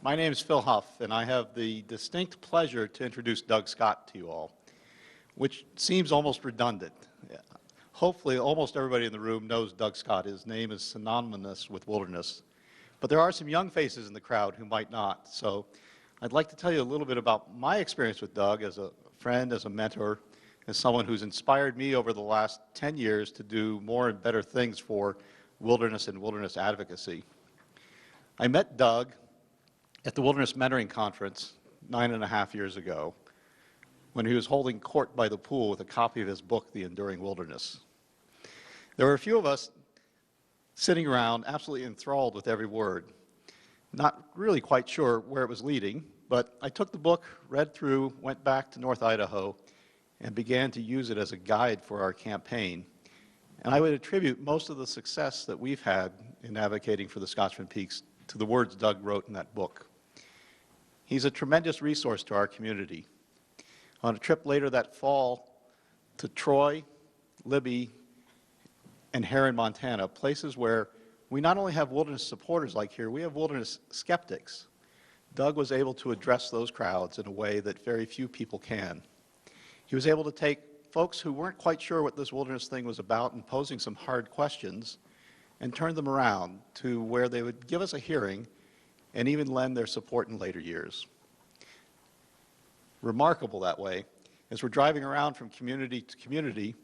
My name is Phil Huff, and I have the distinct pleasure to introduce Doug Scott to you all, which seems almost redundant. Hopefully, almost everybody in the room knows Doug Scott. His name is synonymous with wilderness. But there are some young faces in the crowd who might not. So I'd like to tell you a little bit about my experience with Doug as a friend, as a mentor, as someone who's inspired me over the last 10 years to do more and better things for wilderness and wilderness advocacy. I met Doug at the Wilderness Mentoring Conference 9.5 years ago when he was holding court by the pool with a copy of his book, The Enduring Wilderness. There were a few of us sitting around absolutely enthralled with every word, not really quite sure where it was leading, but I took the book, read through, went back to North Idaho, and began to use it as a guide for our campaign. And I would attribute most of the success that we've had in advocating for the Scotchman Peaks to the words Doug wrote in that book. He's a tremendous resource to our community. On a trip later that fall to Troy, Libby, and Heron, Montana, places where we not only have wilderness supporters like here, we have wilderness skeptics. Doug was able to address those crowds in a way that very few people can. He was able to take folks who weren't quite sure what this wilderness thing was about and posing some hard questions and turn them around to where they would give us a hearing and even lend their support in later years. Remarkable that way. As we're driving around from community to community,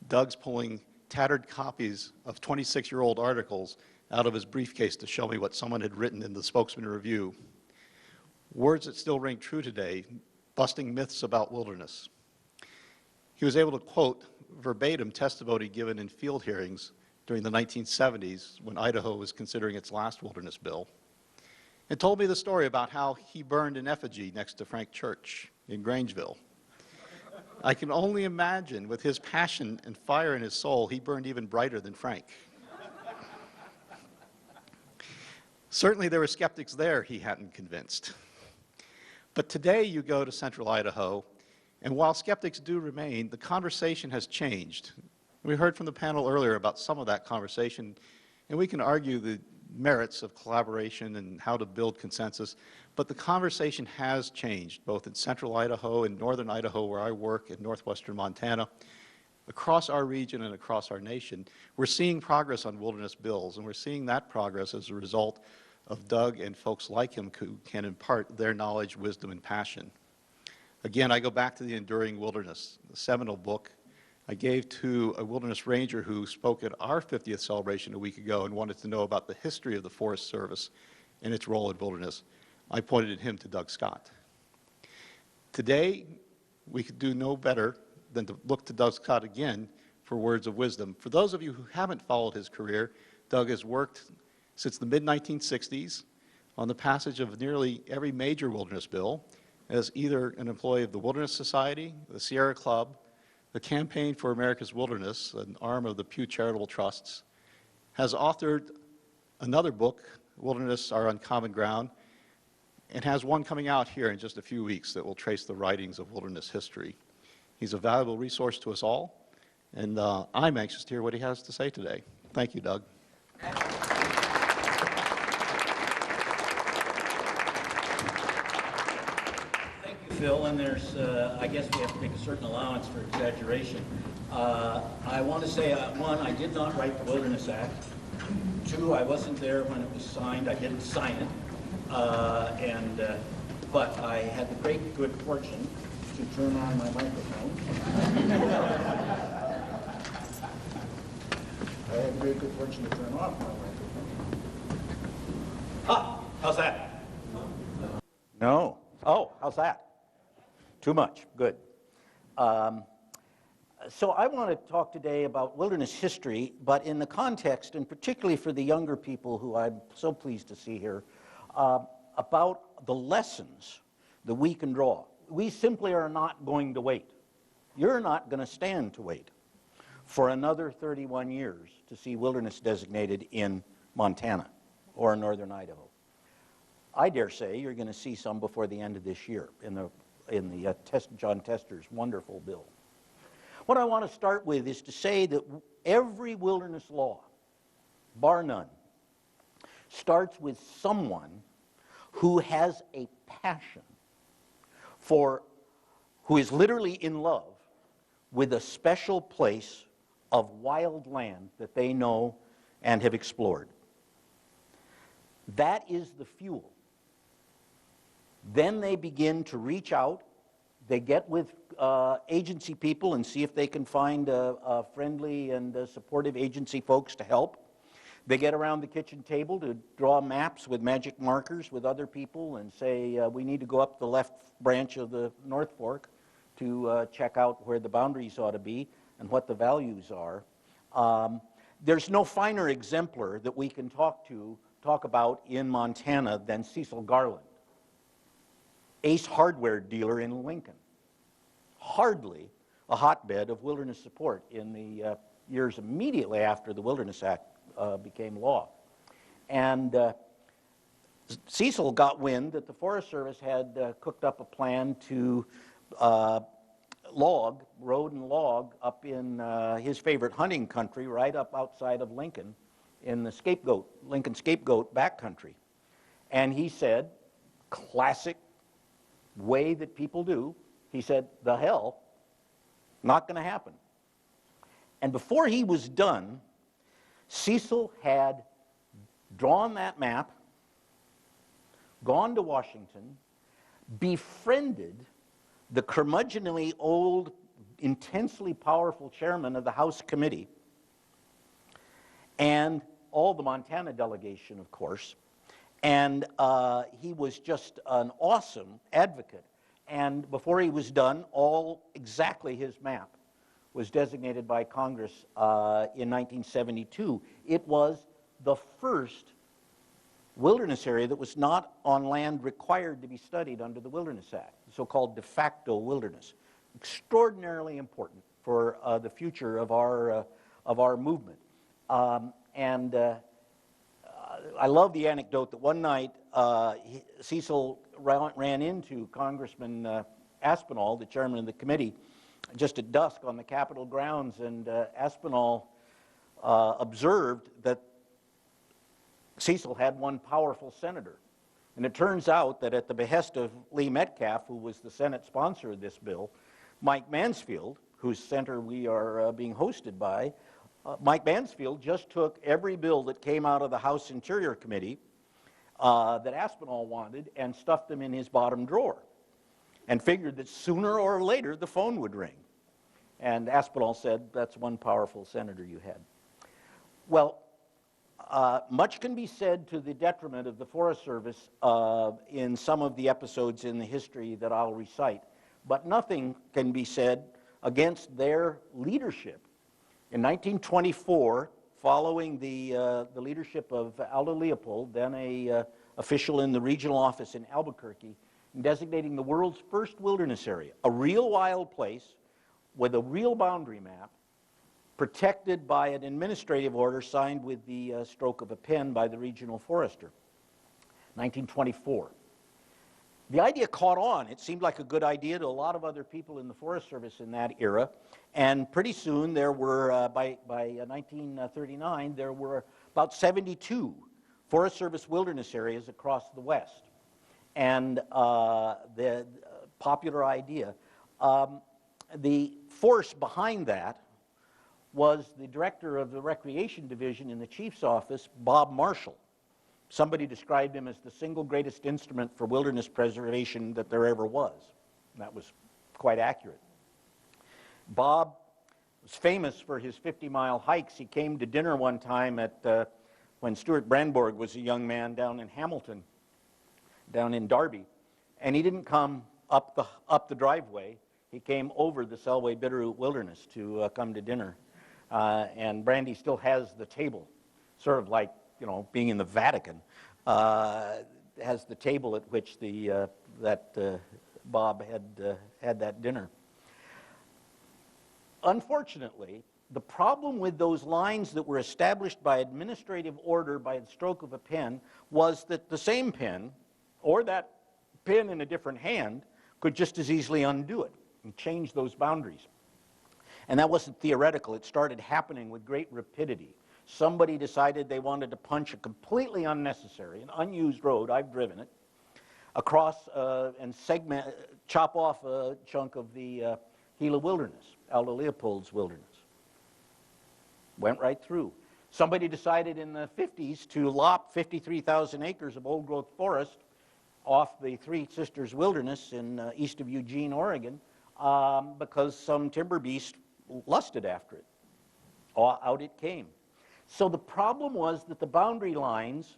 Doug's pulling tattered copies of 26-year-old articles out of his briefcase to show me what someone had written in the Spokesman Review. Words that still ring true today, busting myths about wilderness. He was able to quote verbatim testimony given in field hearings during the 1970s when Idaho was considering its last wilderness bill, and told me the story about how he burned an effigy next to Frank Church in Grangeville. I can only imagine, with his passion and fire in his soul, he burned even brighter than Frank. Certainly there were skeptics there he hadn't convinced. But today you go to central Idaho, and while skeptics do remain, the conversation has changed. We heard from the panel earlier about some of that conversation, and we can argue the merits of collaboration and how to build consensus, but the conversation has changed, both in central Idaho and northern Idaho, where I work, in northwestern Montana, across our region and across our nation. We're seeing progress on wilderness bills, and we're seeing that progress as a result of Doug and folks like him who can impart their knowledge, wisdom, and passion. Again, I go back to The Enduring Wilderness, the seminal book I gave to a wilderness ranger who spoke at our 50th celebration a week ago and wanted to know about the history of the Forest Service and its role in wilderness. I pointed him to Doug Scott. Today, we could do no better than to look to Doug Scott again for words of wisdom. For those of you who haven't followed his career, Doug has worked since the mid-1960s on the passage of nearly every major wilderness bill as either an employee of the Wilderness Society, the Sierra Club, the Campaign for America's Wilderness, an arm of the Pew Charitable Trusts, has authored another book, Wilderness, Our Uncommon Ground, and has one coming out here in just a few weeks that will trace the writings of wilderness history. He's a valuable resource to us all, and I'm anxious to hear what he has to say today. Thank you, Doug. Phil, and there's, I guess we have to make a certain allowance for exaggeration. I want to say, one, I did not write the Wilderness Act. Two, I wasn't there when it was signed. I didn't sign it. But I had the great good fortune to turn on my microphone. I had the great good fortune to turn off my microphone. Ah, how's that? No. Oh, how's that? Too much. Good. So I want to talk today about wilderness history, but in the context, and particularly for the younger people who I'm so pleased to see here, about the lessons that we can draw. We simply are not going to wait. You're not going to stand to wait for another 31 years to see wilderness designated in Montana or northern Idaho. I dare say you're going to see some before the end of this year in the John Tester's wonderful bill. What I want to start with is to say that every wilderness law, bar none, starts with someone who has a passion for, who is literally in love with a special place of wild land that they know and have explored. That is the fuel. Then they begin to reach out. They get with agency people and see if they can find friendly and supportive agency folks to help. They get around the kitchen table to draw maps with magic markers with other people and say, we need to go up the left branch of the North Fork to check out where the boundaries ought to be and what the values are. There's no finer exemplar that we can talk about in Montana than Cecil Garland, Ace hardware dealer in Lincoln. Hardly a hotbed of wilderness support in the years immediately after the Wilderness Act became law. And Cecil got wind that the Forest Service had cooked up a plan to road and log up in his favorite hunting country, right up outside of Lincoln, in the Lincoln Scapegoat backcountry. And he said, classic way that people do, he said, the hell, not going to happen. And before he was done, Cecil had drawn that map, gone to Washington, befriended the curmudgeonly old, intensely powerful chairman of the House Committee, and all the Montana delegation, of course. And he was just an awesome advocate. And before he was done, exactly his map was designated by Congress in 1972. It was the first wilderness area that was not on land required to be studied under the Wilderness Act, the so-called de facto wilderness. Extraordinarily important for the future of our movement. I love the anecdote that one night Cecil ran into Congressman Aspinall, the chairman of the committee, just at dusk on the Capitol grounds, and Aspinall observed that Cecil had one powerful senator. And it turns out that at the behest of Lee Metcalf, who was the Senate sponsor of this bill, Mike Mansfield, whose center we are being hosted by, Mike Mansfield just took every bill that came out of the House Interior Committee that Aspinall wanted and stuffed them in his bottom drawer, and figured that sooner or later the phone would ring. And Aspinall said, that's one powerful senator you had. Well, much can be said to the detriment of the Forest Service in some of the episodes in the history that I'll recite, but nothing can be said against their leadership. In 1924, following the leadership of Aldo Leopold, then an official in the regional office in Albuquerque, in designating the world's first wilderness area, a real wild place with a real boundary map, protected by an administrative order signed with the stroke of a pen by the regional forester. 1924. The idea caught on. It seemed like a good idea to a lot of other people in the Forest Service in that era, and pretty soon there were, by 1939, there were about 72 Forest Service wilderness areas across the West. And the popular idea. The force behind that was the director of the Recreation Division in the Chief's office, Bob Marshall. Somebody described him as the single greatest instrument for wilderness preservation that there ever was. And that was quite accurate. Bob was famous for his 50-mile hikes. He came to dinner one time at when Stuart Brandborg was a young man down in Hamilton, down in Darby, and he didn't come up the driveway. He came over the Selway Bitterroot Wilderness to come to dinner. And Brandy still has the table, sort of like, you know, being in the Vatican, has the table at which Bob had that dinner. Unfortunately, the problem with those lines that were established by administrative order by the stroke of a pen was that the same pen, or that pen in a different hand, could just as easily undo it and change those boundaries. And that wasn't theoretical. It started happening with great rapidity. Somebody decided they wanted to punch a completely unnecessary, an unused road. I've driven it. across and chop off a chunk of the Gila Wilderness, Aldo Leopold's wilderness. Went right through. Somebody decided in the 50s to lop 53,000 acres of old-growth forest off the Three Sisters Wilderness in east of Eugene, Oregon, because some timber beast lusted after it. Out it came. So the problem was that the boundary lines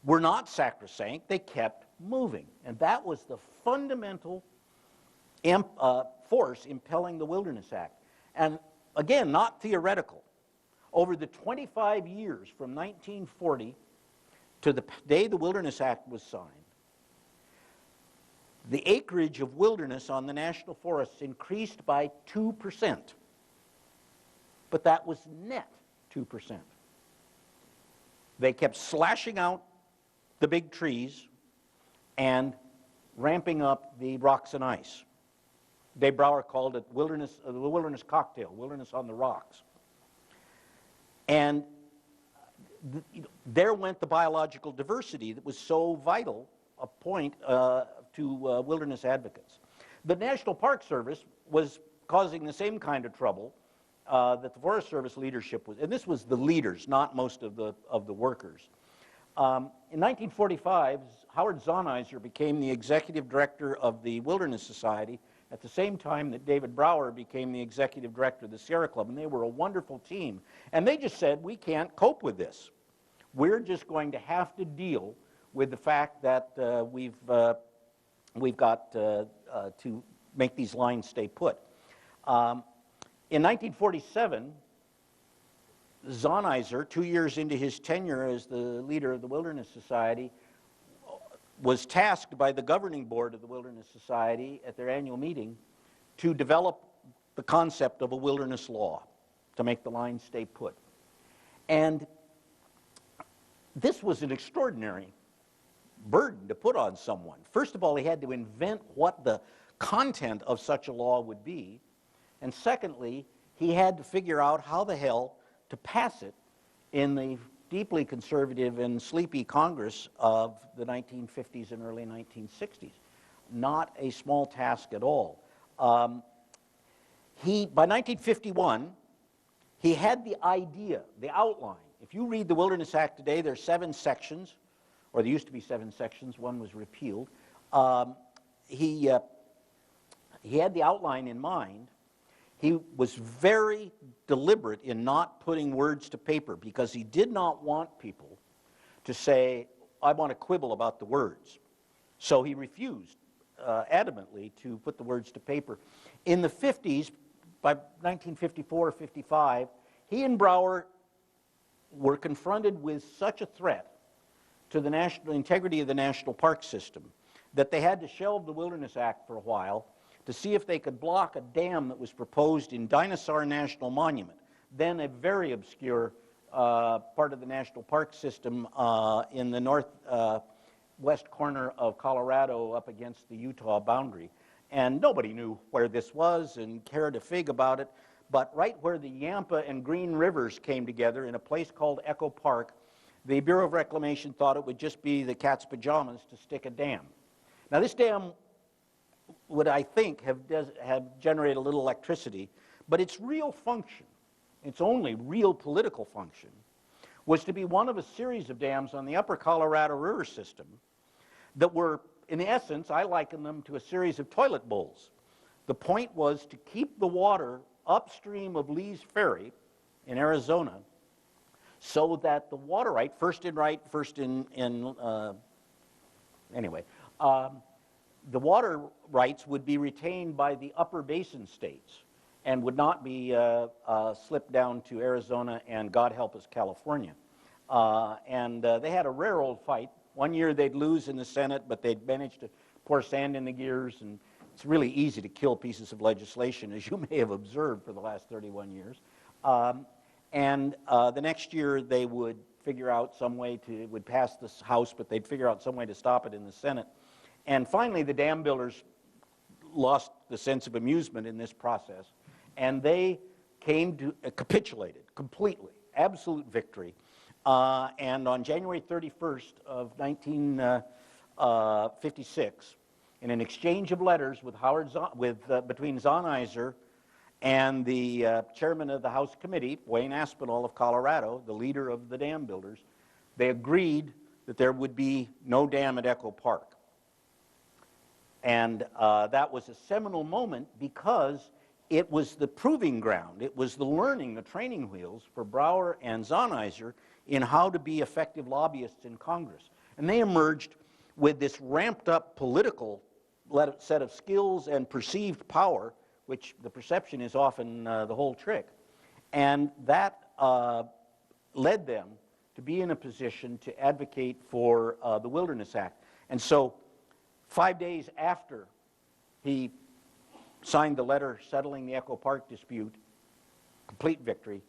were not sacrosanct. They kept moving. And that was the fundamental force impelling the Wilderness Act. And again, not theoretical. Over the 25 years from 1940 to the day the Wilderness Act was signed, the acreage of wilderness on the national forests increased by 2%. But that was net 2%. They kept slashing out the big trees and ramping up the rocks and ice. Dave Brower called it the wilderness cocktail, wilderness on the rocks. And there went the biological diversity that was so vital a point to wilderness advocates. The National Park Service was causing the same kind of trouble that the Forest Service leadership was, and this was the leaders, not most of the workers. In 1945, Howard Zahniser became the executive director of the Wilderness Society at the same time that David Brower became the executive director of the Sierra Club, and they were a wonderful team. And they just said, we can't cope with this. We're just going to have to deal with the fact that we've got to make these lines stay put. In 1947, Zahniser, 2 years into his tenure as the leader of the Wilderness Society, was tasked by the governing board of the Wilderness Society at their annual meeting to develop the concept of a wilderness law to make the lines stay put. And this was an extraordinary burden to put on someone. First of all, he had to invent what the content of such a law would be. And secondly, he had to figure out how the hell to pass it in the deeply conservative and sleepy Congress of the 1950s and early 1960s. Not a small task at all. By 1951, he had the idea, the outline. If you read the Wilderness Act today, there are 7 sections, or there used to be 7 sections, one was repealed. He had the outline in mind. He was very deliberate in not putting words to paper because he did not want people to say, I want to quibble about the words. So he refused adamantly to put the words to paper. In the 50s, by 1954 or 55, he and Brower were confronted with such a threat to the national integrity of the national park system that they had to shelve the Wilderness Act for a while to see if they could block a dam that was proposed in Dinosaur National Monument, then a very obscure part of the national park system in the northwest corner of Colorado up against the Utah boundary. And nobody knew where this was and cared a fig about it, but right where the Yampa and Green Rivers came together in a place called Echo Park, the Bureau of Reclamation thought it would just be the cat's pajamas to stick a dam. Now this dam would, I think, have generated a little electricity, but its real function, its only real political function, was to be one of a series of dams on the upper Colorado River system that were, in essence, I liken them to a series of toilet bowls. The point was to keep the water upstream of Lee's Ferry in Arizona so that the water right, the water rights would be retained by the upper basin states and would not be slipped down to Arizona and, God help us, California. They had a rare old fight. One year they'd lose in the Senate, but they'd managed to pour sand in the gears, and it's really easy to kill pieces of legislation, as you may have observed for the last 31 years. The next year they would figure out some way to, it would pass the House, but they'd figure out some way to stop it in the Senate. And finally, the dam builders lost the sense of amusement in this process, and they capitulated completely, absolute victory. And on January 31st of 19 56, in an exchange of letters with between Zahniser and the chairman of the House Committee, Wayne Aspinall of Colorado, the leader of the dam builders, they agreed that there would be no dam at Echo Park. And that was a seminal moment because it was the proving ground. It was the learning, the training wheels for Brower and Zahniser in how to be effective lobbyists in Congress. And they emerged with this ramped up political set of skills and perceived power, which the perception is often the whole trick. And that led them to be in a position to advocate for the Wilderness Act. And so 5 days after he signed the letter settling the Echo Park dispute, complete victory,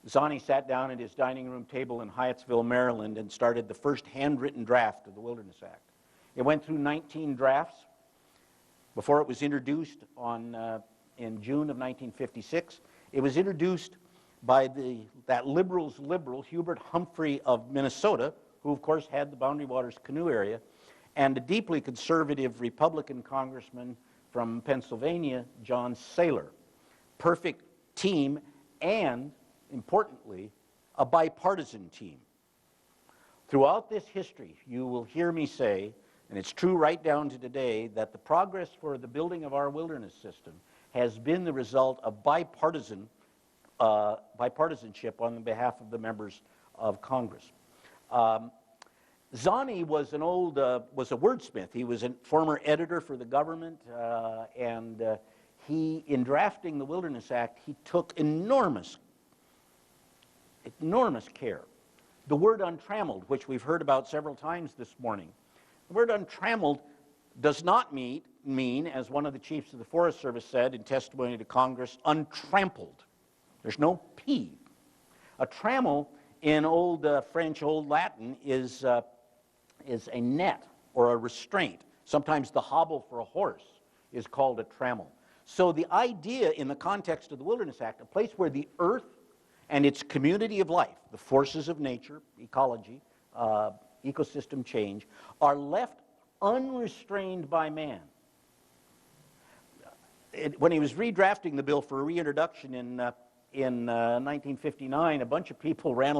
Zahni sat down at his dining room table in Hyattsville, Maryland, and started the first handwritten draft of the Wilderness Act. It went through 19 drafts before it was introduced in June of 1956. It was introduced by that liberal's liberal, Hubert Humphrey of Minnesota, who of course had the Boundary Waters canoe area, and a deeply conservative Republican congressman from Pennsylvania, John Saylor. Perfect team, and importantly, a bipartisan team. Throughout this history, you will hear me say, and it's true right down to today, that the progress for the building of our wilderness system has been the result of bipartisanship on the behalf of the members of Congress. Zahni was was a wordsmith. He was a former editor for the government, and he, in drafting the Wilderness Act, he took enormous care. The word untrammeled, which we've heard about several times this morning, the word untrammeled does not mean, as one of the chiefs of the Forest Service said in testimony to Congress, untrampled. There's no P. A trammel in Old French, Old Latin is a net or a restraint. Sometimes the hobble for a horse is called a trammel. So the idea in the context of the Wilderness Act, a place where the earth and its community of life, the forces of nature, ecology, ecosystem change, are left unrestrained by man. When he was redrafting the bill for reintroduction in 1959, a bunch of people friends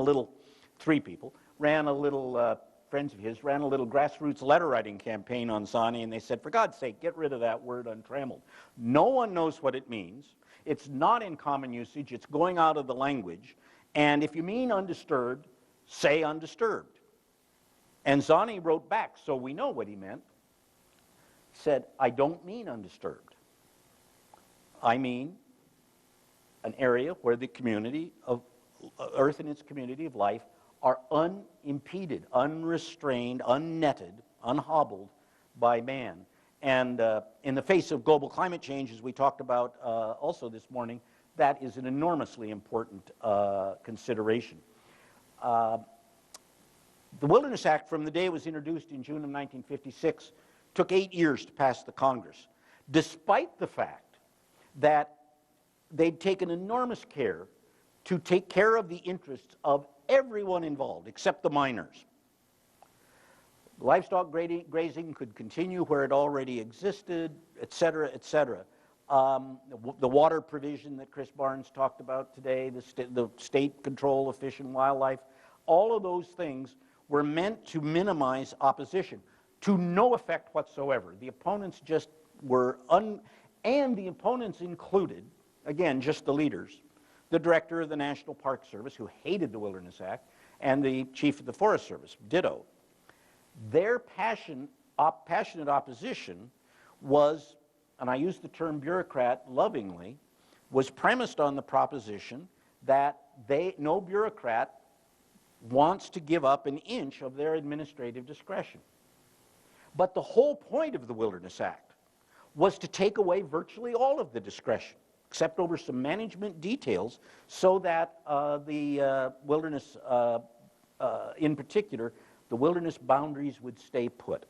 of his, ran a little grassroots letter writing campaign on Zahni, and they said, for God's sake, get rid of that word untrammeled. No one knows what it means. It's not in common usage. It's going out of the language. And if you mean undisturbed, say undisturbed. And Zahni wrote back, so we know what he meant. He said, I don't mean undisturbed. I mean an area where the community of earth and its community of life are unimpeded, unrestrained, unnetted, unhobbled by man. And in the face of global climate change, as we talked about also this morning, that is an enormously important consideration. The Wilderness Act, from the day it was introduced in June of 1956, took 8 years to pass the Congress, despite the fact that they'd taken enormous care to take care of the interests of everyone involved, except the miners. Livestock grazing could continue where it already existed, et cetera, et cetera. The water provision that Chris Barnes talked about today, the state control of fish and wildlife, all of those things were meant to minimize opposition, to no effect whatsoever. The opponents just were, and the opponents included, again, just the leaders, the director of the National Park Service, who hated the Wilderness Act, and the chief of the Forest Service, ditto. Their passionate opposition was, and I use the term bureaucrat lovingly, was premised on the proposition that no bureaucrat wants to give up an inch of their administrative discretion. But the whole point of the Wilderness Act was to take away virtually all of the discretion, except over some management details, so that the wilderness, in particular, the wilderness boundaries would stay put.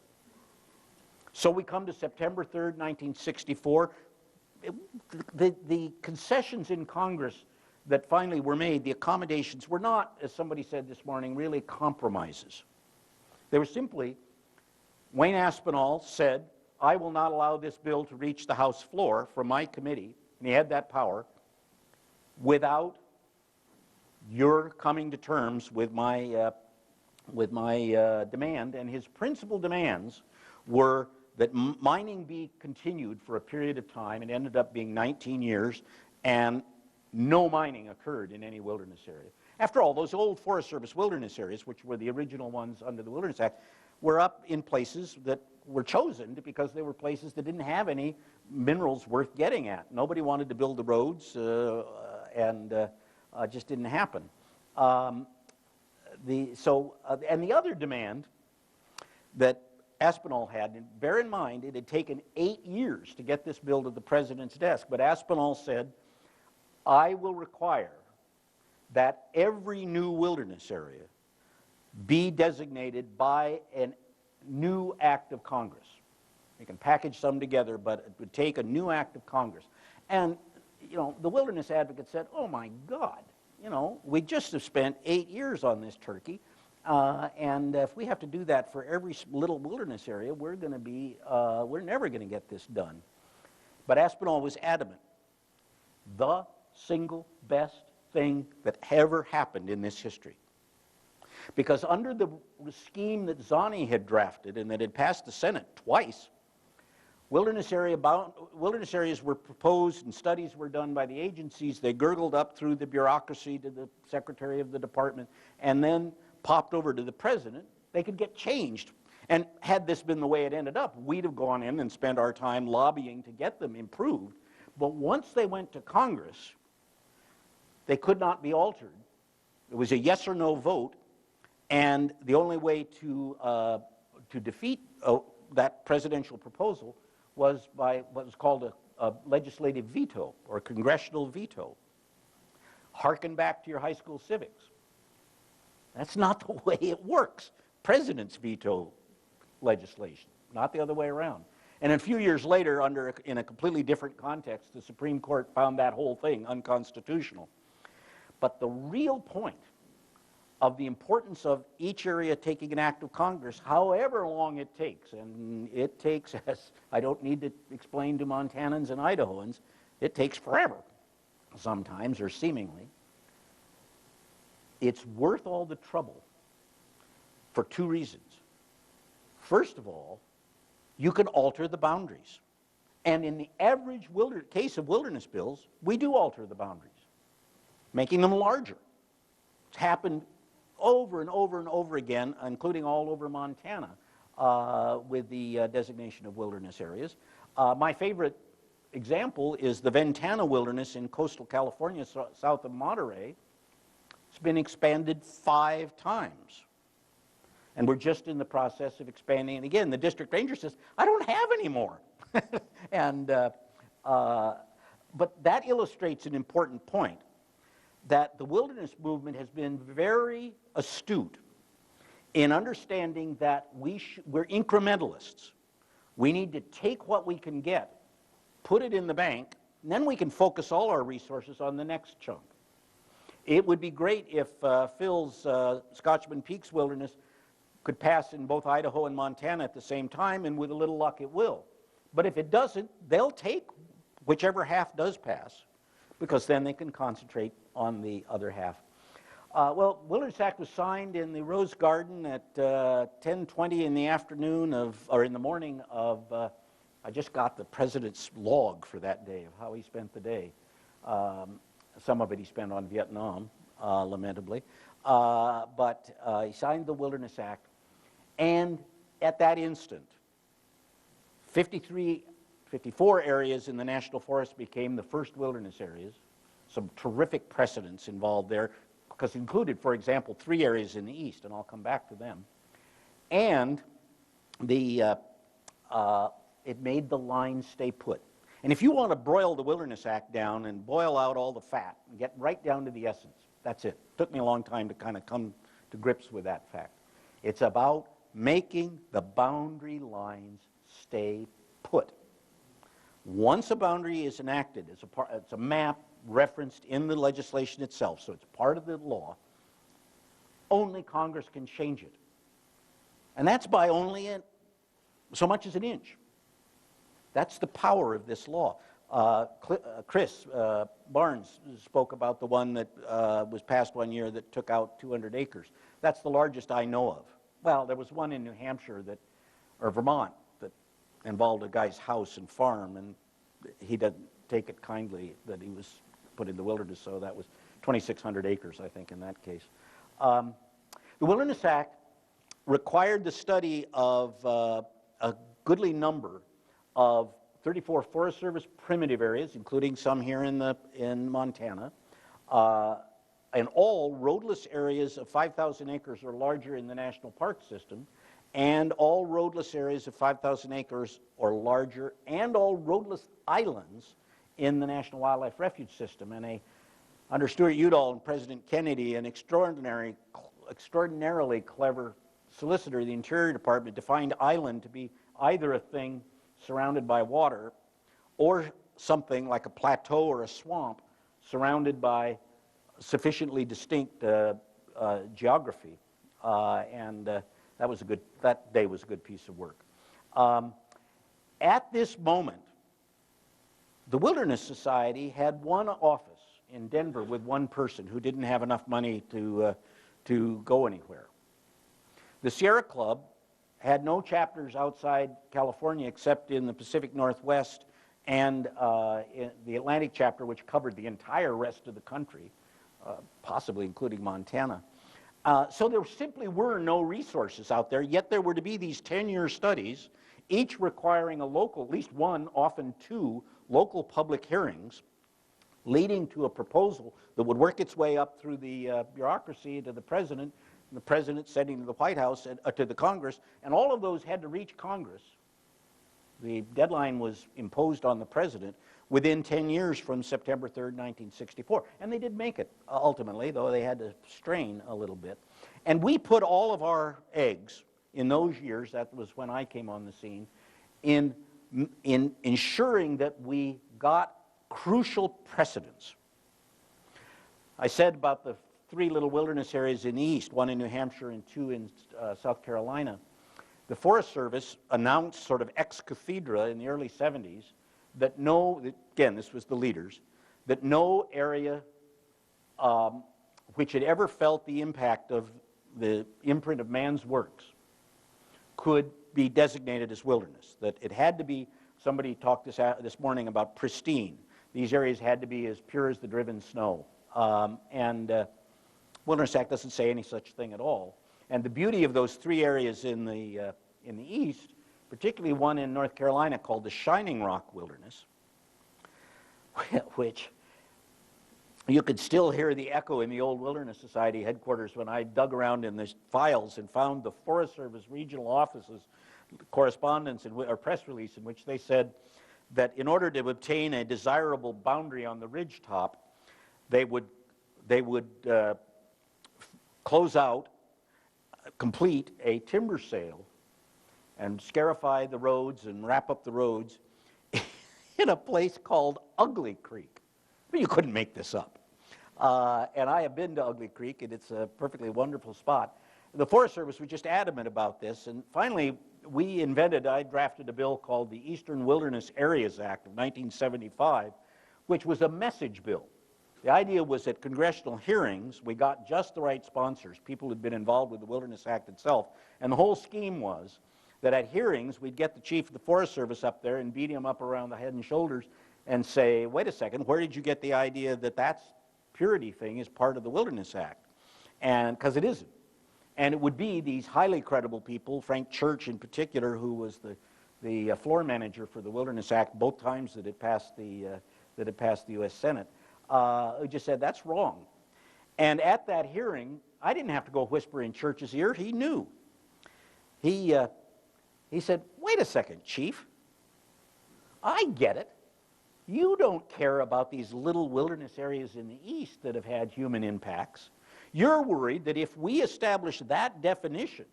So we come to September 3rd, 1964. The concessions in Congress that finally were made, the accommodations, were not, as somebody said this morning, really compromises. They were simply Wayne Aspinall said, I will not allow this bill to reach the House floor from my committee, and he had that power, without your coming to terms with my demand. And his principal demands were that mining be continued for a period of time. It ended up being 19 years, and no mining occurred in any wilderness area. After all, those old Forest Service wilderness areas, which were the original ones under the Wilderness Act, were up in places that were chosen because they were places that didn't have any minerals worth getting at. Nobody wanted to build the roads, and just didn't happen. And the other demand that Aspinall had, and bear in mind, it had taken 8 years to get this bill to the president's desk, but Aspinall said, I will require that every new wilderness area be designated by a new act of Congress. You can package some together, but it would take a new act of Congress. And, you know, the wilderness advocate said, oh my God, you know, we just have spent 8 years on this turkey, and if we have to do that for every little wilderness area, we're never going to get this done. But Aspinall was adamant. The single best thing that ever happened in this history. Because under the scheme that Zani had drafted and that had passed the Senate twice, wilderness areas were proposed and studies were done by the agencies. They gurgled up through the bureaucracy to the Secretary of the Department and then popped over to the President. They could get changed. And had this been the way it ended up, we'd have gone in and spent our time lobbying to get them improved. But once they went to Congress, they could not be altered. It was a yes or no vote, and the only way to defeat that presidential proposal was by what was called a legislative veto or a congressional veto. Harken back to your high school civics. That's not the way it works. Presidents veto legislation, not the other way around. And a few years later, in a completely different context, the Supreme Court found that whole thing unconstitutional. But the real point of the importance of each area taking an act of Congress, however long it takes, and it takes, as I don't need to explain to Montanans and Idahoans, it takes forever sometimes, or seemingly, it's worth all the trouble for two reasons. First of all, you can alter the boundaries. And in the average case of wilderness bills, we do alter the boundaries, making them larger. It's happened over and over and over again, including all over Montana, with the designation of wilderness areas. My favorite example is the Ventana Wilderness in coastal California, south of Monterey. It's been expanded 5 times. And we're just in the process of expanding it again. The district ranger says, I don't have any more. But that illustrates an important point, that the wilderness movement has been very astute in understanding that we're incrementalists. We need to take what we can get, put it in the bank, and then we can focus all our resources on the next chunk. It would be great if Phil's Scotchman Peaks Wilderness could pass in both Idaho and Montana at the same time, and with a little luck it will. But if it doesn't, they'll take whichever half does pass, because then they can concentrate on the other half. Well, Wilderness Act was signed in the Rose Garden at 10:20 in the afternoon or in the morning of, I just got the president's log for that day of how he spent the day. Some of it he spent on Vietnam, lamentably. But he signed the Wilderness Act, and at that instant, 54 areas in the National Forest became the first wilderness areas. Some terrific precedents involved there, because it included, for example, 3 areas in the east, and I'll come back to them. And it made the line stay put. And if you want to broil the Wilderness Act down and boil out all the fat and get right down to the essence, that's it. It took me a long time to kind of come to grips with that fact. It's about making the boundary lines stay put. Once a boundary is enacted, it's a map referenced in the legislation itself, so it's part of the law, only Congress can change it. And that's by only so much as an inch. That's the power of this law. Chris Barnes spoke about the one that was passed one year that took out 200 acres. That's the largest I know of. Well, there was one in New Hampshire or Vermont that involved a guy's house and farm, and he didn't take it kindly that he was put in the wilderness, so that was 2,600 acres, I think, in that case. The Wilderness Act required the study of a goodly number of 34 Forest Service primitive areas, including some here in Montana, and all roadless areas of 5,000 acres or larger in the National Park System, and all roadless areas of 5,000 acres or larger, and all roadless islands in the National Wildlife Refuge System. And under Stuart Udall and President Kennedy, an extraordinarily clever solicitor of the Interior Department defined island to be either a thing surrounded by water or something like a plateau or a swamp surrounded by sufficiently distinct geography. That day was a good piece of work. At this moment, the Wilderness Society had one office in Denver with one person who didn't have enough money to go anywhere. The Sierra Club had no chapters outside California except in the Pacific Northwest and in the Atlantic chapter, which covered the entire rest of the country, possibly including Montana. So there simply were no resources out there, yet there were to be these 10-year studies, each requiring a local, at least one, often two, local public hearings, leading to a proposal that would work its way up through the bureaucracy to the president, and the president sending to the White House, and, to the Congress, and all of those had to reach Congress. The deadline was imposed on the president within 10 years from September 3rd, 1964. And they did make it, ultimately, though they had to strain a little bit. And we put all of our eggs in those years, that was when I came on the scene, in ensuring that we got crucial precedents. I said about the 3 little wilderness areas in the east, 1 in New Hampshire and 2 in South Carolina. The Forest Service announced sort of ex cathedra in the early 70s that again, this was the leaders, that no area which had ever felt the impact of the imprint of man's works could be designated as wilderness. That it had to be, somebody talked this morning about pristine. These areas had to be as pure as the driven snow. Wilderness Act doesn't say any such thing at all. And the beauty of those 3 areas in the east, particularly one in North Carolina called the Shining Rock Wilderness, which you could still hear the echo in the old Wilderness Society headquarters when I dug around in the files and found the Forest Service regional offices correspondence or press release in which they said that in order to obtain a desirable boundary on the ridge top, they would close out, complete a timber sale and scarify the roads and wrap up the roads in a place called Ugly Creek. I mean, you couldn't make this up. And I have been to Ugly Creek, and it's a perfectly wonderful spot. The Forest Service was just adamant about this, and finally I drafted a bill called the Eastern Wilderness Areas Act of 1975, which was a message bill. The idea was at congressional hearings, we got just the right sponsors, people who had been involved with the Wilderness Act itself, and the whole scheme was that at hearings, we'd get the chief of the Forest Service up there and beat him up around the head and shoulders and say, wait a second, where did you get the idea that that purity thing is part of the Wilderness Act? And because it isn't. And it would be these highly credible people, Frank Church in particular, who was the floor manager for the Wilderness Act both times that it passed the U.S. Senate, who just said, that's wrong. And at that hearing, I didn't have to go whisper in Church's ear. He knew. He said, wait a second, Chief. I get it. You don't care about these little wilderness areas in the east that have had human impacts. You're worried that if we establish that definition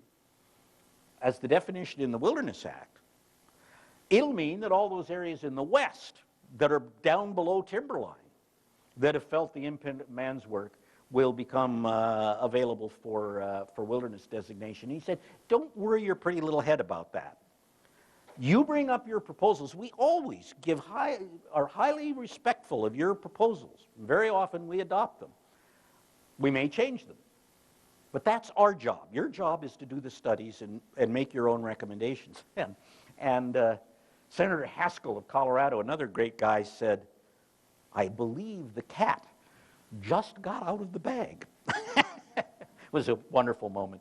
as the definition in the Wilderness Act, it'll mean that all those areas in the west that are down below timberline that have felt the imprint of man's work will become available for wilderness designation. He said, don't worry your pretty little head about that. You bring up your proposals. We always are highly respectful of your proposals. Very often we adopt them. We may change them. But that's our job. Your job is to do the studies and make your own recommendations. And Senator Haskell of Colorado, another great guy, said, "I believe the cat just got out of the bag." It was a wonderful moment.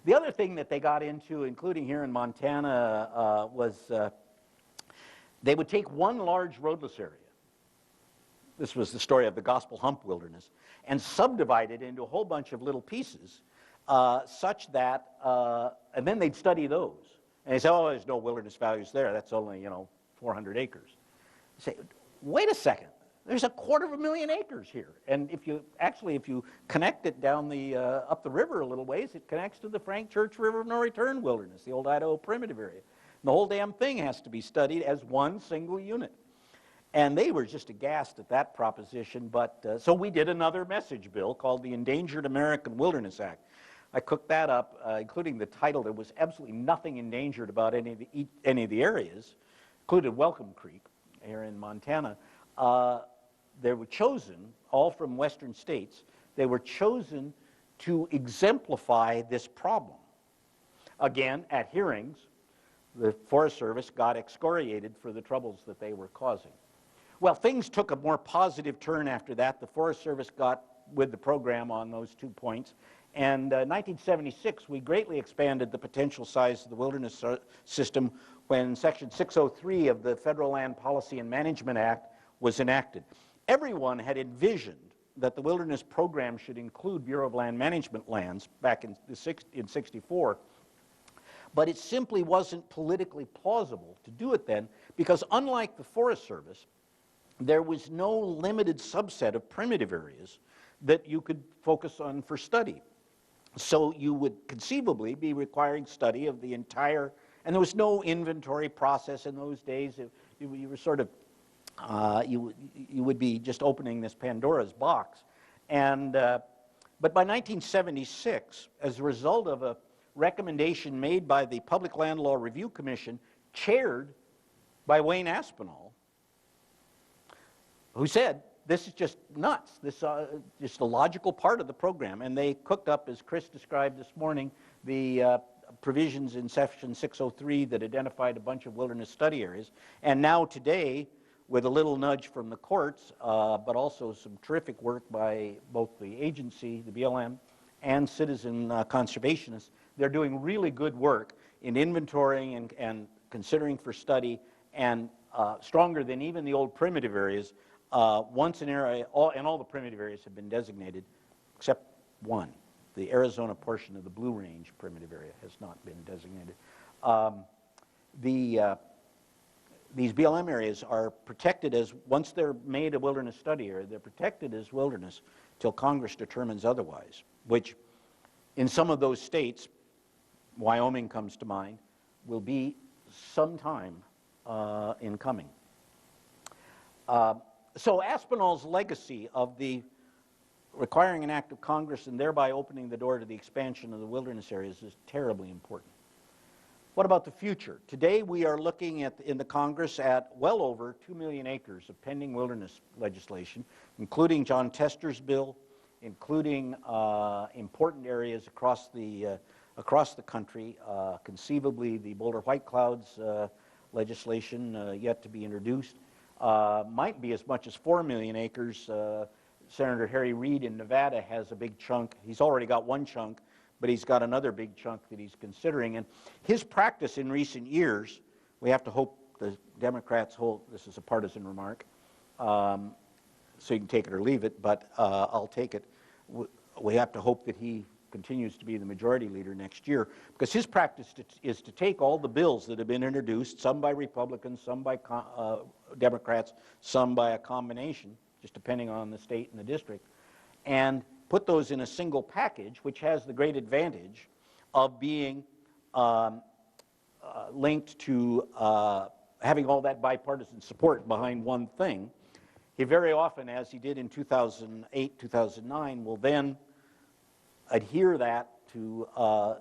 The other thing that they got into, including here in Montana, was they would take one large roadless area. This was the story of the Gospel Hump Wilderness, and subdivide it into a whole bunch of little pieces, such that, and then they'd study those. And they say, "Oh, there's no wilderness values there. That's only, 400 acres." You say, "Wait a second. There's 250,000 acres here." And if you connect it down up the river a little ways, it connects to the Frank Church River of No Return Wilderness, the old Idaho primitive area. And the whole damn thing has to be studied as one single unit. And they were just aghast at that proposition. But so we did another message bill called the Endangered American Wilderness Act. I cooked that up, including the title. There was absolutely nothing endangered about any of the areas, included Welcome Creek here in Montana. They were chosen, all from western states, they were chosen to exemplify this problem. Again, at hearings, the Forest Service got excoriated for the troubles that they were causing. Well, things took a more positive turn after that. The Forest Service got with the program on those 2 points. And in 1976, we greatly expanded the potential size of the wilderness system when Section 603 of the Federal Land Policy and Management Act was enacted. Everyone had envisioned that the wilderness program should include Bureau of Land Management lands back in 64, but it simply wasn't politically plausible to do it then, because unlike the Forest Service, there was no limited subset of primitive areas that you could focus on for study. So you would conceivably be requiring study of the entire, and there was no inventory process in those days. You were sort of, you would be just opening this Pandora's box. And, but by 1976, as a result of a recommendation made by the Public Land Law Review Commission, chaired by Wayne Aspinall, who said, "This is just nuts. This is just a logical part of the program." And they cooked up, as Chris described this morning, the provisions in Section 603 that identified a bunch of wilderness study areas. And now today, with a little nudge from the courts, but also some terrific work by both the agency, the BLM, and citizen conservationists, they're doing really good work in inventorying and considering for study, and stronger than even the old primitive areas. Once an area, all the primitive areas have been designated, except one. The Arizona portion of the Blue Range primitive area has not been designated. These BLM areas are protected as, once they're made a wilderness study area, they're protected as wilderness till Congress determines otherwise, which in some of those states, Wyoming comes to mind, will be sometime in coming. So Aspinall's legacy of the requiring an act of Congress and thereby opening the door to the expansion of the wilderness areas is terribly important. What about the future? Today we are looking in the Congress at well over 2 million acres of pending wilderness legislation, including John Tester's bill, including important areas across the country, conceivably the Boulder White Clouds legislation yet to be introduced. Might be as much as 4 million acres. Senator Harry Reid in Nevada has a big chunk. He's already got one chunk, but he's got another big chunk that he's considering. And his practice in recent years, we have to hope the Democrats hold, this is a partisan remark, so you can take it or leave it, but I'll take it. We have to hope that he continues to be the majority leader next year, because his practice is to take all the bills that have been introduced, some by Republicans, some by Democrats, some by a combination, just depending on the state and the district, and put those in a single package, which has the great advantage of being linked to having all that bipartisan support behind one thing. He very often, as he did in 2008, 2009, will then adhere that to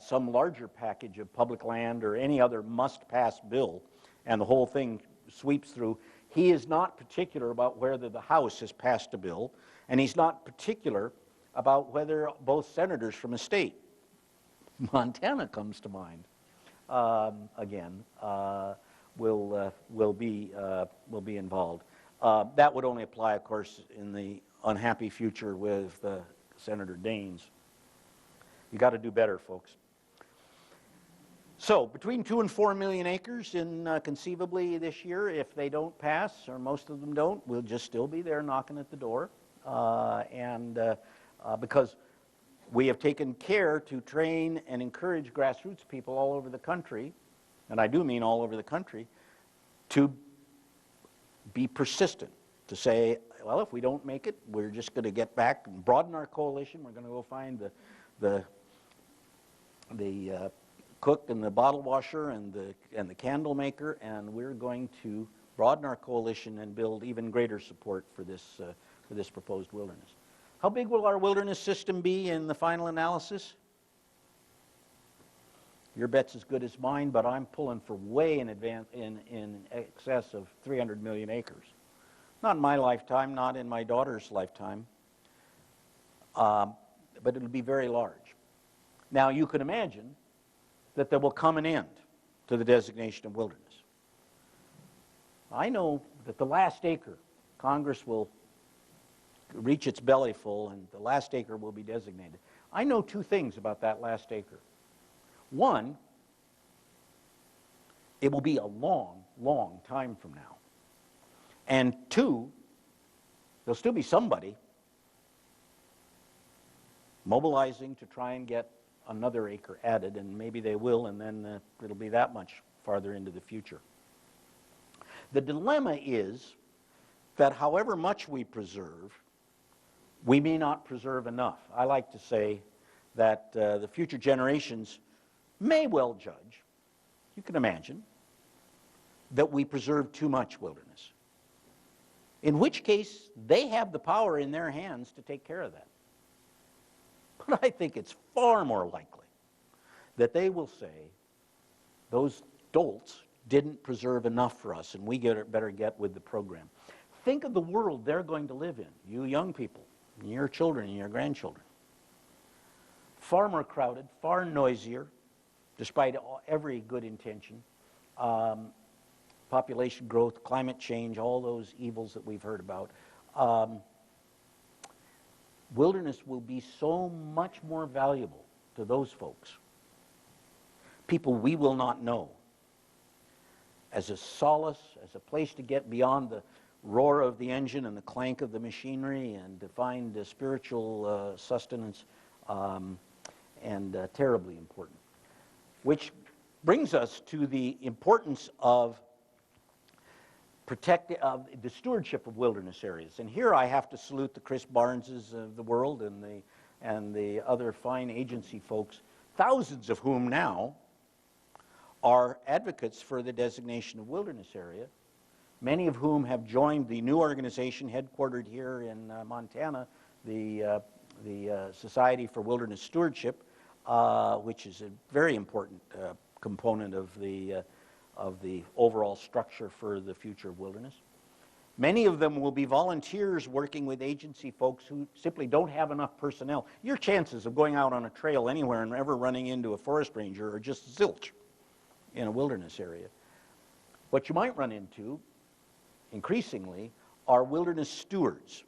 some larger package of public land or any other must-pass bill and the whole thing sweeps through. He is not particular about whether the House has passed a bill, and he's not particular about whether both senators from a state, Montana comes to mind, again, will be involved. That would only apply, of course, in the unhappy future with Senator Daines. You got to do better, folks. So between 2 and 4 million acres conceivably this year, if they don't pass, or most of them don't, we'll just still be there knocking at the door. Because we have taken care to train and encourage grassroots people all over the country, and I do mean all over the country, to be persistent, to say, well, if we don't make it, we're just going to get back and broaden our coalition. We're going to go find the cook and the bottle washer and the candle maker, and we're going to broaden our coalition and build even greater support for this proposed wilderness. How big will our wilderness system be in the final analysis? Your bet's as good as mine, but I'm pulling for way in excess of 300 million acres. Not in my lifetime, not in my daughter's lifetime, but it'll be very large. Now, you can imagine that there will come an end to the designation of wilderness. I know that the last acre, Congress will reach its belly full and the last acre will be designated. I know two things about that last acre. One, it will be a long, long time from now. And two, there'll still be somebody mobilizing to try and get another acre added, and maybe they will, and then it'll be that much farther into the future. The dilemma is that however much we preserve, we may not preserve enough. I like to say that the future generations may well judge, you can imagine, that we preserve too much wilderness. In which case, they have the power in their hands to take care of that. But I think it's far more likely that they will say, those dolts didn't preserve enough for us, and we better get with the program. Think of the world they're going to live in, you young people, and your children and your grandchildren. Far more crowded, far noisier, despite every good intention. Population growth, climate change, all those evils that we've heard about. Wilderness will be so much more valuable to those folks, people we will not know, as a solace, as a place to get beyond the roar of the engine and the clank of the machinery and to find spiritual sustenance, and terribly important. Which brings us to the importance of the stewardship of wilderness areas. And here I have to salute the Chris Barneses of the world and the other fine agency folks, thousands of whom now are advocates for the designation of wilderness area, many of whom have joined the new organization headquartered here in Montana, the Society for Wilderness Stewardship, which is a very important component of the overall structure for the future of wilderness. Many of them will be volunteers working with agency folks who simply don't have enough personnel. Your chances of going out on a trail anywhere and ever running into a forest ranger are just zilch in a wilderness area. What you might run into, increasingly, are wilderness stewards.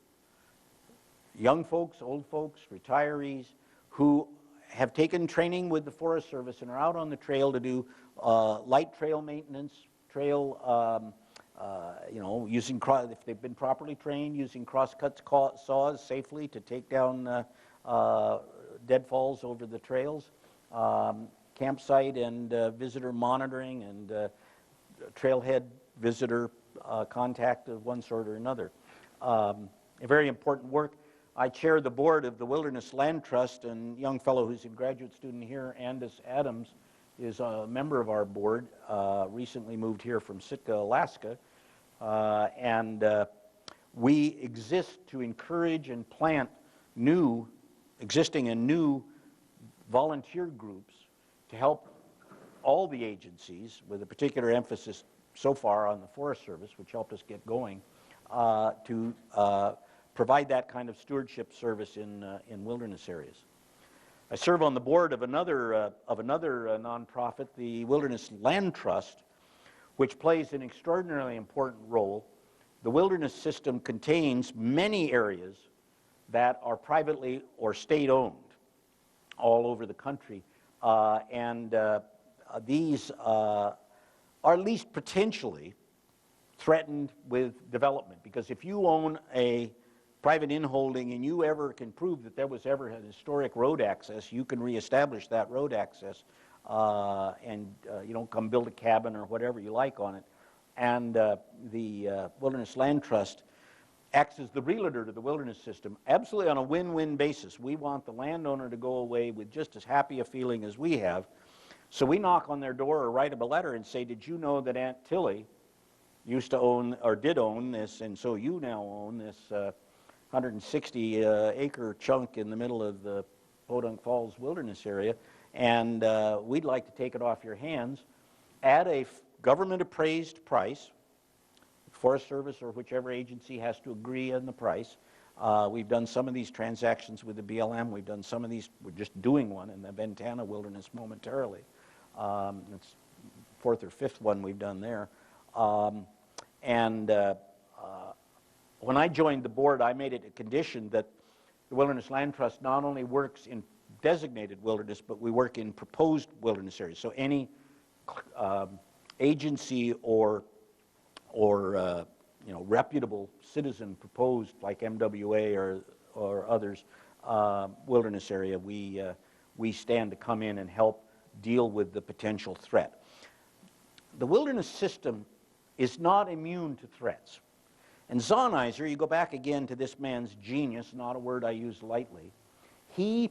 Young folks, old folks, retirees, who have taken training with the Forest Service and are out on the trail to do light trail maintenance, trail, using, if they've been properly trained, using crosscut saws safely to take down deadfalls over the trails, campsite and visitor monitoring and trailhead visitor contact of one sort or another. A very important work. I chair the board of the Wilderness Land Trust, and a young fellow who's a graduate student here, Andis Adams, is a member of our board, recently moved here from Sitka, Alaska, and we exist to encourage and plant existing and new volunteer groups to help all the agencies, with a particular emphasis so far on the Forest Service, which helped us get going, to provide that kind of stewardship service in wilderness areas. I serve on the board of another nonprofit, the Wilderness Land Trust, which plays an extraordinarily important role. The wilderness system contains many areas that are privately or state-owned all over the country, and these are at least potentially threatened with development, because if you own a private inholding and you ever can prove that there was ever an historic road access, you can reestablish that road access and come build a cabin or whatever you like on it. And the Wilderness Land Trust acts as the realtor to the wilderness system, absolutely on a win-win basis. We want the landowner to go away with just as happy a feeling as we have. So we knock on their door or write them a letter and say, did you know that Aunt Tilly used to own, or did own this, and so you now own this 160-acre chunk in the middle of the Podunk Falls wilderness area, and we'd like to take it off your hands at a government-appraised price. Forest Service or whichever agency has to agree on the price. We've done some of these transactions with the BLM. We've done some of these, we're just doing one in the Ventana Wilderness momentarily. It's fourth or fifth one we've done there. When I joined the board, I made it a condition that the Wilderness Land Trust not only works in designated wilderness, but we work in proposed wilderness areas. So any agency or reputable citizen proposed, like MWA or others, wilderness area, we stand to come in and help deal with the potential threat. The wilderness system is not immune to threats. And Zahniser, you go back again to this man's genius, not a word I use lightly, he,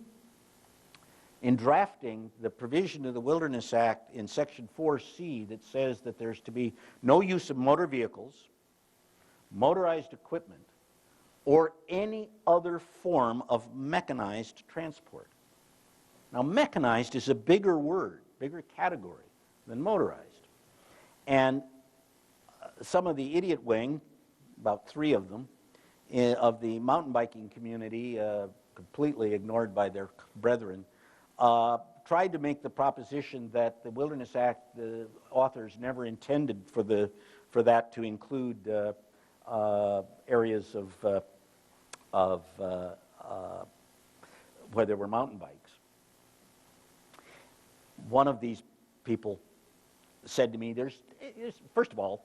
in drafting the provision of the Wilderness Act in Section 4C that says that there's to be no use of motor vehicles, motorized equipment, or any other form of mechanized transport. Now, mechanized is a bigger word, bigger category than motorized. And some of the idiot wing, about 3 of them, of the mountain biking community, completely ignored by their brethren, tried to make the proposition that the Wilderness Act, the authors never intended for that to include areas of where there were mountain bikes. One of these people said to me, first of all,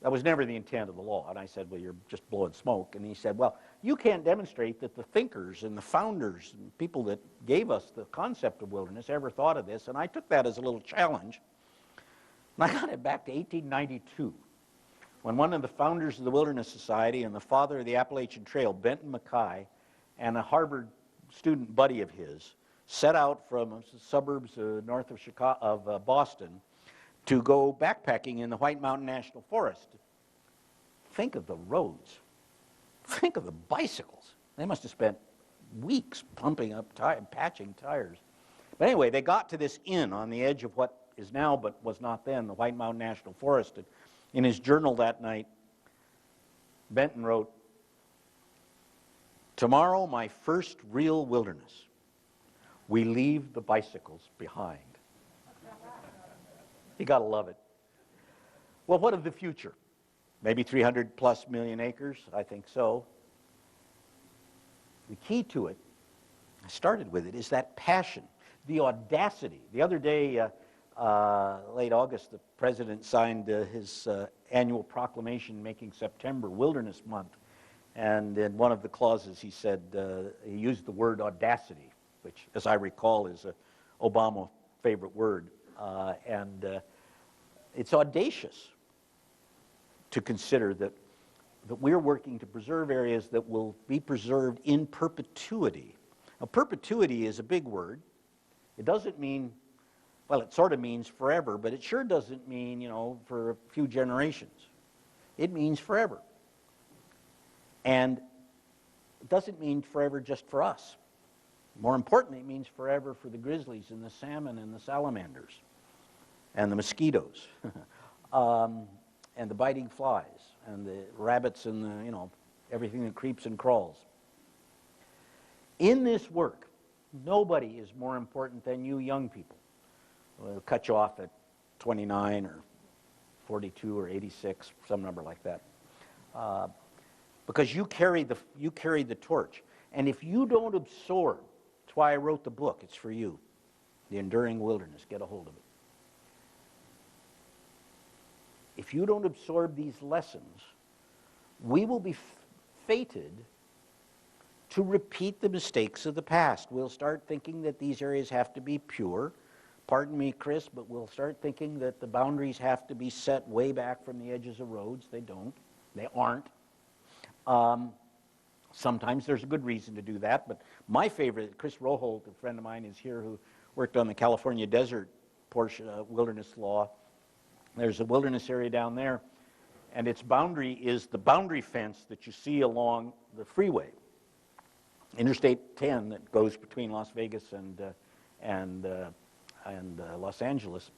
that was never the intent of the law. And I said, well, you're just blowing smoke. And he said, well, you can't demonstrate that the thinkers and the founders and people that gave us the concept of wilderness ever thought of this. And I took that as a little challenge. And I got it back to 1892, when one of the founders of the Wilderness Society and the father of the Appalachian Trail, Benton Mackay, and a Harvard student buddy of his set out from suburbs north of Boston to go backpacking in the White Mountain National Forest. Think of the roads. Think of the bicycles. They must have spent weeks pumping up, patching tires. But anyway, they got to this inn on the edge of what is now, but was not then, the White Mountain National Forest. And in his journal that night, Benton wrote, "Tomorrow, my first real wilderness. We leave the bicycles behind." You got to love it. Well, what of the future? Maybe 300 plus million acres? I think so. The key to it, I started with it, is that passion, the audacity. The other day, late August, the president signed his annual proclamation making September Wilderness Month. And in one of the clauses, he said, he used the word audacity, which, as I recall, is an Obama favorite word. It's audacious to consider that we're working to preserve areas that will be preserved in perpetuity. Now, perpetuity is a big word. It doesn't mean, well, it sort of means forever, but it sure doesn't mean, for a few generations. It means forever. And it doesn't mean forever just for us. More importantly, it means forever for the grizzlies and the salmon and the salamanders and the mosquitoes. and the biting flies and the rabbits and the, everything that creeps and crawls. In this work, nobody is more important than you young people. We'll cut you off at 29 or 42 or 86, some number like that. Because you carry the torch. And if you don't absorb, that's why I wrote the book, it's for you, The Enduring Wilderness, get a hold of it. If you don't absorb these lessons, we will be fated to repeat the mistakes of the past. We'll start thinking that these areas have to be pure. Pardon me, Chris, but we'll start thinking that the boundaries have to be set way back from the edges of roads. They don't. They aren't. Sometimes there's a good reason to do that, but my favorite, Chris Roholt, a friend of mine, is here who worked on the California desert portion of wilderness law. There's a wilderness area down there, and its boundary is the boundary fence that you see along the freeway, Interstate 10, that goes between Las Vegas and Los Angeles.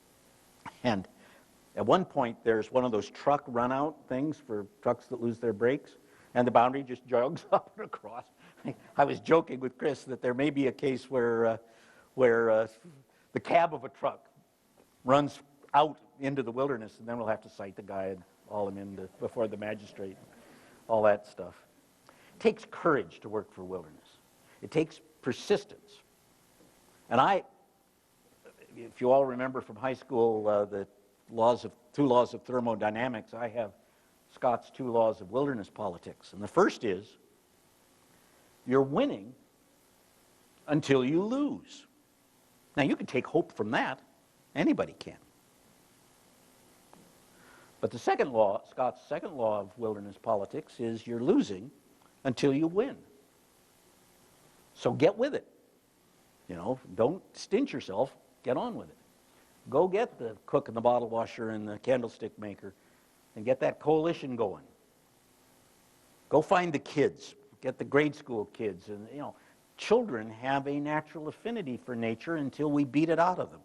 And at one point, there's one of those truck run-out things for trucks that lose their brakes, and the boundary just jogs up and across. I was joking with Chris that there may be a case where the cab of a truck runs out into the wilderness, and then we'll have to cite the guy and haul him in before the magistrate, all that stuff. It takes courage to work for wilderness. It takes persistence. And if you all remember from high school the two laws of thermodynamics, I have Scott's 2 laws of wilderness politics. And the first is, you're winning until you lose. Now, you can take hope from that. Anybody can. But the second law, Scott's second law of wilderness politics, is you're losing until you win. So get with it. Don't stint yourself. Get on with it. Go get the cook and the bottle washer and the candlestick maker and get that coalition going. Go find the kids. Get the grade school kids. And, children have a natural affinity for nature until we beat it out of them.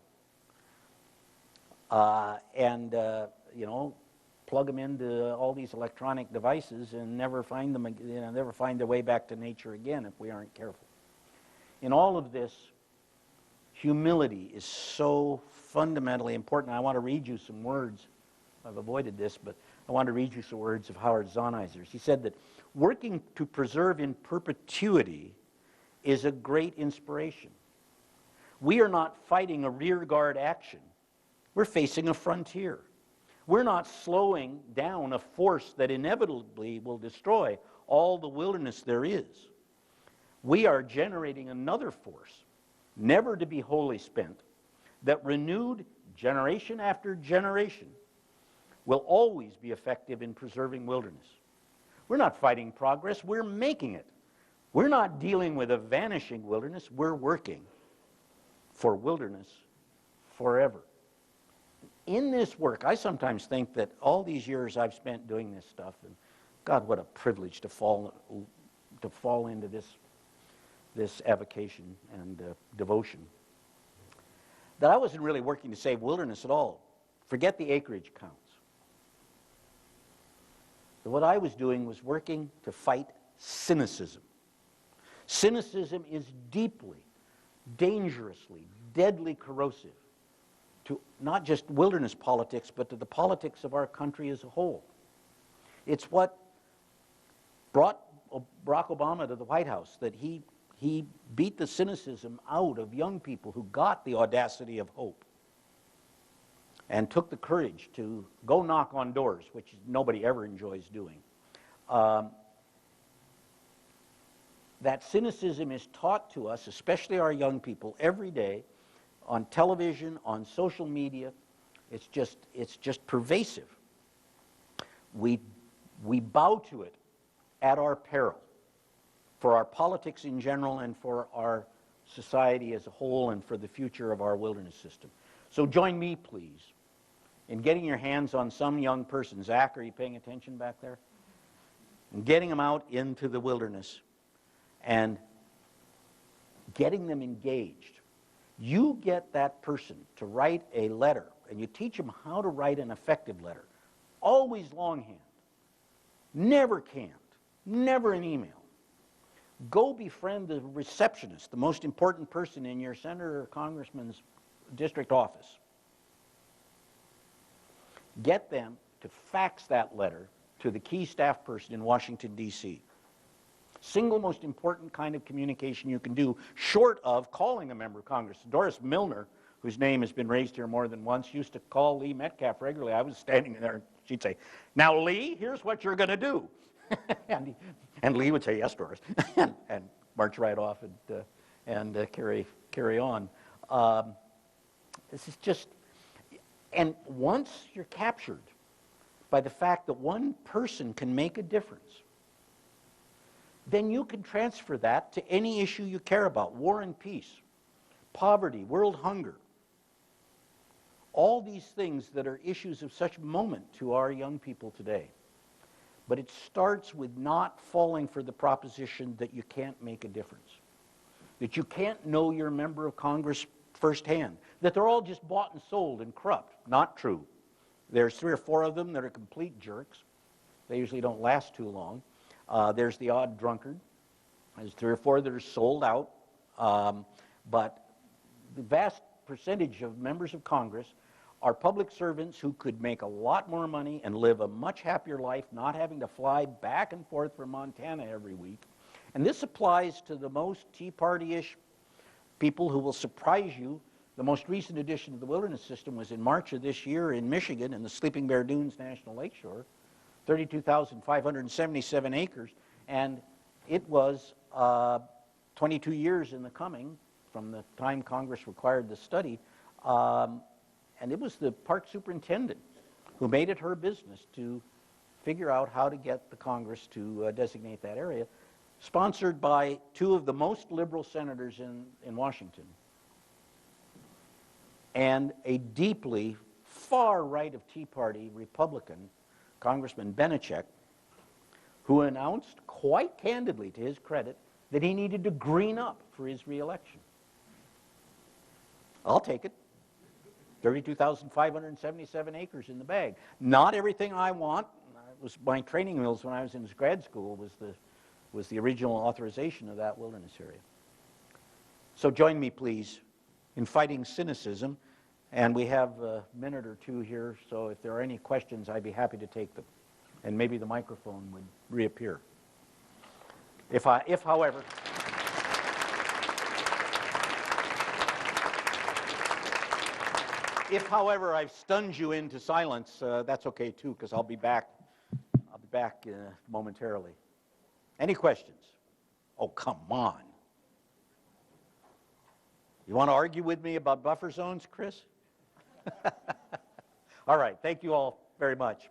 Plug them into all these electronic devices and never find them, never find their way back to nature again if we aren't careful. In all of this, humility is so fundamentally important. I want to read you some words. I've avoided this, but I want to read you some words of Howard Sonneiser's. He said that working to preserve in perpetuity is a great inspiration. We are not fighting a rearguard action. We're facing a frontier. We're not slowing down a force that inevitably will destroy all the wilderness there is. We are generating another force, never to be wholly spent, that renewed generation after generation will always be effective in preserving wilderness. We're not fighting progress, we're making it. We're not dealing with a vanishing wilderness, we're working for wilderness forever. In this work, I sometimes think that all these years I've spent doing this stuff, and God, what a privilege to fall into this avocation and devotion, that I wasn't really working to save wilderness at all. Forget the acreage counts. So what I was doing was working to fight cynicism. Cynicism is deeply, dangerously, deadly corrosive to not just wilderness politics, but to the politics of our country as a whole. It's what brought Barack Obama to the White House, that he beat the cynicism out of young people who got the audacity of hope and took the courage to go knock on doors, which nobody ever enjoys doing. That cynicism is taught to us, especially our young people, every day on television, on social media. It's just pervasive. We bow to it at our peril, for our politics in general and for our society as a whole and for the future of our wilderness system. So join me, please, in getting your hands on some young person. Zach, are you paying attention back there? And getting them out into the wilderness and getting them engaged. You get that person to write a letter, and you teach them how to write an effective letter. always longhand, never canned, never an email. Go befriend the receptionist, the most important person in your senator or congressman's district office. Get them to fax that letter to the key staff person in Washington, D.C. Single most important kind of communication you can do, short of calling a member of Congress. Doris Milner, whose name has been raised here more than once, used to call Lee Metcalf regularly. I was standing there, and she'd say, "Now, Lee, here's what you're going to do." and Lee would say, "Yes, Doris," and march right off and carry on. This is just, and once you're captured by the fact that one person can make a difference, then you can transfer that to any issue you care about: war and peace, poverty, world hunger. All these things that are issues of such moment to our young people today. But it starts with not falling for the proposition that you can't make a difference, that you can't know your member of Congress firsthand, that they're all just bought and sold and corrupt. Not true. There's 3 or 4 of them that are complete jerks. They usually don't last too long. There's the odd drunkard. There's 3 or 4 that are sold out. But the vast percentage of members of Congress are public servants who could make a lot more money and live a much happier life, not having to fly back and forth from Montana every week. And this applies to the most Tea Party-ish people who will surprise you. The most recent addition to the wilderness system was in March of this year in Michigan in the Sleeping Bear Dunes National Lakeshore, 32,577 acres, and it was 22 years in the coming from the time Congress required the study. And it was the park superintendent who made it her business to figure out how to get the Congress to designate that area, sponsored by 2 of the most liberal senators in Washington, and a deeply far right of Tea Party Republican, Congressman Benechek, who announced quite candidly, to his credit, that he needed to green up for his reelection. I'll take it. 32,577 acres in the bag. Not everything I want. It was my training wheels when I was in grad school was the original authorization of that wilderness area. So join me, please, in fighting cynicism. And we have a minute or 2 here, so if there are any questions, I'd be happy to take them. And maybe the microphone would reappear. If however, I've stunned you into silence, that's okay too, because I'll be back momentarily. Any questions? Oh, come on. You want to argue with me about buffer zones, Chris? All right, thank you all very much.